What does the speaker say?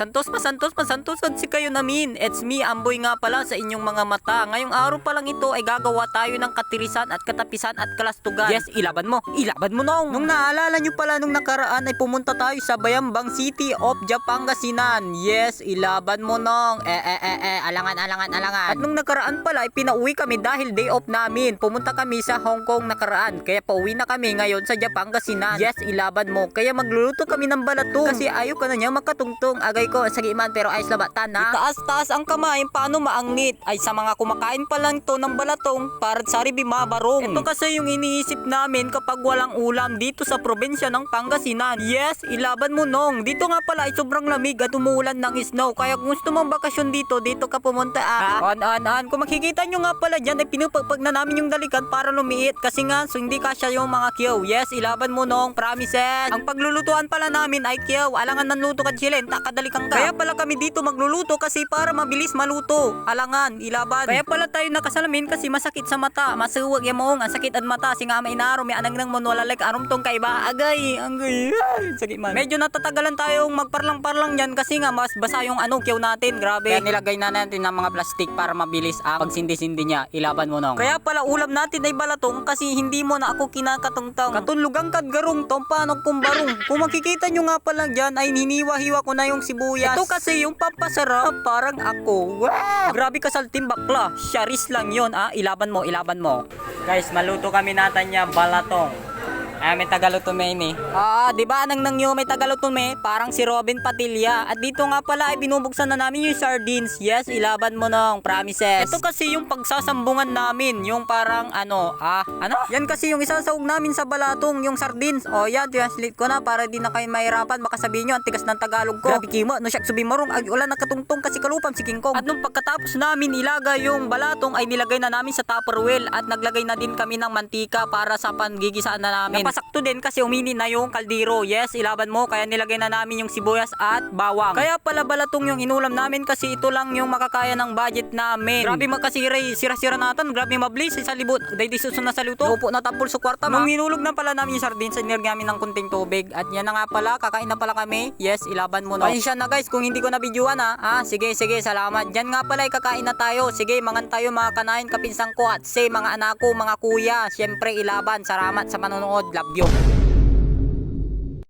Masantos si kayo namin. It's me, Amboy nga pala sa inyong mga mata. Ngayong araw pa lang ito ay gagawa tayo ng katirisan at katapisan at kalastugan. Yes, ilaban mo nong. Nung naalala nyo pala nung nakaraan ay pumunta tayo sa Bayambang City of Pangasinan. Yes, ilaban mo nong. Alangan. At nung nakaraan pala ay pinauwi kami dahil day off namin. Pumunta kami sa Hong Kong nakaraan. Kaya pauwi na kami ngayon sa Pangasinan. Yes, ilaban mo. Kaya magluluto kami ng balatong. Kasi ayaw ka na niya makatungtong. Agay ko, sagiman pero ayos labatan na. Itaas-taas ang kamay, paano maangnit? Ay sa mga kumakain pa lang to ng balatong para sa ribi mabarong. Ito kasi yung iniisip namin kapag walang ulam dito sa probinsya ng Pangasinan. Yes, ilaban mo nong. Dito nga pala ay sobrang lamig at umuulan ng snow. Kaya kung gusto mong bakasyon dito ka pumunta Kung makikita nyo nga pala dyan ay pinupagpag na namin yung dalikan para lumiit. Kasi nga so hindi kasya yung mga kiyaw. Yes, ilaban mo nong. Promises. Ang paglulutuan pala namin ay kiyaw. Alangan ng luto ka silenta, kadalikan ka. Kaya pala kami dito magluluto kasi para mabilis maluto. Alangan, ilaban. Kaya pala tayo nakasalamin kasi masakit sa mata. Masuwag yung moong, ang sakit at mata. Singa may inaro, may anang nang monwalalek. Arom tong kaiba. Agay. Sakit man. Medyo natatagalan tayong magparlang-parlang dyan kasi nga mas basa yung kiyaw natin. Grabe. Kaya nilagay na natin ng mga plastic para mabilis ang pagsindi-sindi niya. Ilaban mo nong. Kaya pala ulam natin ay balatong kasi hindi mo na ako kinakatungtang. Katunlugang kadgarong tong paano kumbarong. Kung makikita nyo nga pala dyan ay hiniwa-hiwa ko na yung sibuyas. Ito kasi yung pampasarap parang ako. Wow! Grabe ka saltim bakla. Sharis lang yon Ilaban mo. Guys, maluto kami natin niya balatong. May tagalutume ini. Di ba nang nyo may tagalutume? Parang si Robin Padilla. At dito nga pala ay binubuksan na namin yung sardines. Yes, ilaban mo nong. Promises. Ito kasi yung pagsasambungan namin. Yung parang Yan kasi yung isasawag namin sa balatong. Yung sardines. Yan, translate ko na para di na kayo mahirapan. Baka sabihin nyo, ang tigas ng Tagalog ko. Grabe kimo, no siyak subi marong. Wala nakatungtong kasi kalupam si King Kong. At nung pagkatapos namin ilagay yung balatong ay nilagay na namin sa Tupperware. At naglagay na din kami ng mantika para sa pangigisaan na namin. Sakto din kasi umini na yung kaldero. Yes, ilaban mo. Kaya nilagay na namin yung sibuyas at bawang. Kaya pala balatong yung inulam namin kasi ito lang yung makakaya ng budget namin. Grabe makasiray. Sira-sira natin. Grabe mablis. Sa libot. Dahil disusun na sa luto. Upo na tapol sa kwarta. Nung hinulog na pala namin yung sardines, nilagay namin ng kunting tubig. At yan na nga pala. Kakain na pala kami. Yes, ilaban mo na. Pasensya na guys kung hindi ko na videoan Sige. Salamat. Diyan nga pala kakain na tayo. Sige, mangan tayo mga kanain kapinsang ko at say mga anak ko, mga kuya. Siyempre ilaban. Salamat sa manonood. Love you.